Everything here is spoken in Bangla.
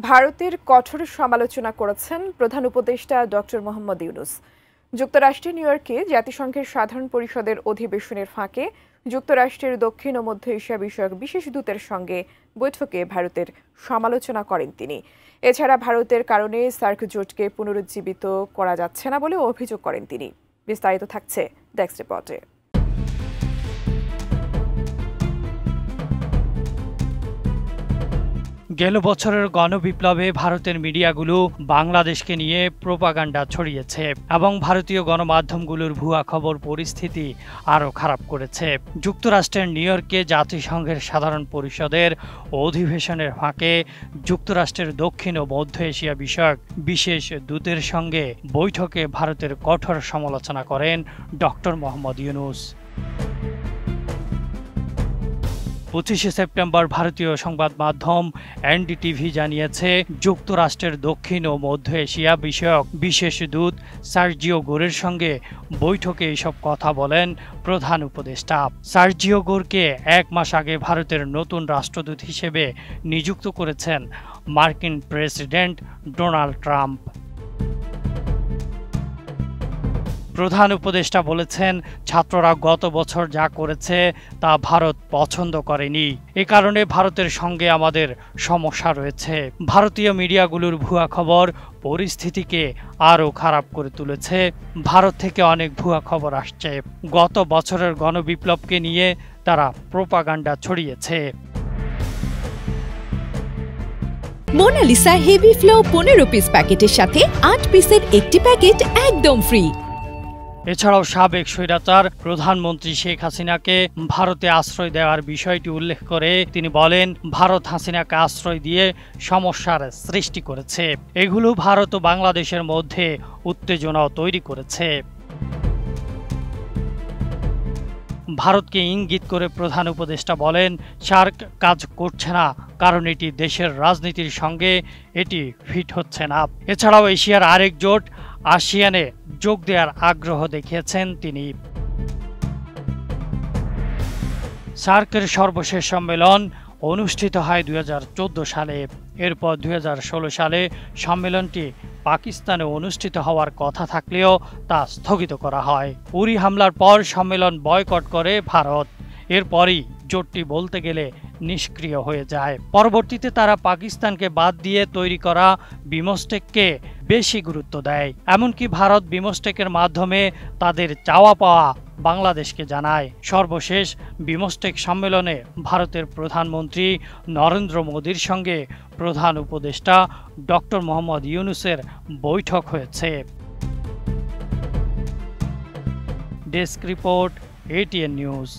ভারতের কঠোর সমালোচনা করেছেন প্রধান উপদেষ্টা ডক্টর মোহাম্মদ ইউনূস। যুক্তরাষ্ট্রের নিউ ইয়র্কে জাতিসংঘের সাধারণ পরিষদের অধিবেশনের ফাঁকে যুক্তরাষ্ট্রের দক্ষিণ ও মধ্য এশিয়া বিষয়ক বিশেষ দূতের সঙ্গে বৈঠকে ভারতের সমালোচনা করেন তিনি। এছাড়া ভারতের কারণে সার্ক জোটকে পুনরুজ্জীবিত করা যাচ্ছে না বলেও অভিযোগ করেন তিনি। বিস্তারিত থাকছে ডেস্ক রিপোর্টে। গেল বছরের গণবিপ্লবে ভারতের মিডিয়াগুলো বাংলাদেশকে নিয়ে প্রোপাগান্ডা ছড়িয়েছে এবং ভারতীয় গণমাধ্যমগুলোর ভুয়া খবর পরিস্থিতি আরও খারাপ করেছে। যুক্তরাষ্ট্রের নিউ ইয়র্কে জাতিসংঘের সাধারণ পরিষদের অধিবেশনের ফাঁকে যুক্তরাষ্ট্রের দক্ষিণ ও মধ্য এশিয়া বিষয়ক বিশেষ দূতের সঙ্গে বৈঠকে ভারতের কঠোর সমালোচনা করেন ডক্টর মোহাম্মদ ইউনূস। 25শে সেপ্টেম্বর ভারতীয় সংবাদ মাধ্যম এনডিটিভি জানিয়েছে, যুক্তরাষ্ট্রের দক্ষিণ ও মধ্য এশিয়া বিষয়ক বিশেষ দূত সার্জিও গোরের সঙ্গে বৈঠকে এসব কথা বলেন প্রধান উপদেষ্টা। সার্জিও গোরকে 1 মাস আগে ভারতের নতুন রাষ্ট্রদূত হিসেবে নিযুক্ত করেছেন মার্কিন প্রেসিডেন্ট ডোনাল্ড ট্রাম্প। প্রধান উপদেষ্টা বলেছেন, ছাত্ররা গত বছর যা করেছে তা ভারত পছন্দ করেনি। এ কারণে ভারতের সঙ্গে আমাদের সমস্যা রয়েছে। ভারতীয় মিডিয়াগুলোর ভুয়া খবর পরিস্থিতিকে আরও খারাপ করে তুলেছে। ভারত থেকে অনেক ভুয়া খবর আসছে। গত বছরের গণবিপ্লবকে নিয়ে তারা প্রোপাগান্ডা ছড়িয়েছে। মোনালিসা হেভি ফ্লো 15 পিস প্যাকেটের সাথে 8 পিসের একটি প্যাকেট একদম ফ্রি। এছাড়াও সাবেক স্বৈরাচার প্রধানমন্ত্রী শেখ হাসিনাকে ভারতে আশ্রয় দেওয়ার বিষয়টি উল্লেখ করে তিনি বলেন, ভারত হাসিনাকে আশ্রয় দিয়ে সমস্যার সৃষ্টি করেছে। এগুলো ভারত ও বাংলাদেশের মধ্যে উত্তেজনাও তৈরি করেছে। ভারতকে ইঙ্গিত করে প্রধান উপদেষ্টা বলেন, সার্ক কাজ করছে না, কারণ এটি দেশের রাজনীতির সঙ্গে এটি ফিট হচ্ছে না। এছাড়াও এশিয়ার আরেক জোট আসিয়ানে যোগ দেওয়ার আগ্রহ দেখিয়েছেন তিনি। সার্কের সর্বশেষ সম্মেলন অনুষ্ঠিত হয় 2014 সালে। এরপর 2016 সালে সম্মেলনটি পাকিস্তানে অনুষ্ঠিত হওয়ার কথা থাকলেও তা স্থগিত করা হয়। উরি হামলার পর সম্মেলন বয়কট করে ভারত। এরপরই জোটটি বলতে গেলে নিষ্ক্রিয় হয়ে যায়। পরবর্তীতে তারা পাকিস্তানকে বাদ দিয়ে তৈরি করা বিমস্টেককে বেশি গুরুত্ব দেয়। এমনকি ভারত বিমস্টেকের মাধ্যমে তাদের চাওয়া পাওয়া বাংলাদেশকে জানায়। সর্বশেষ বিমস্টেক সম্মেলনে ভারতের প্রধানমন্ত্রী নরেন্দ্র মোদীর সঙ্গে প্রধান উপদেষ্টা ডক্টর মোহাম্মদ ইউনূসের বৈঠক হয়েছে। Desk report, ATN news.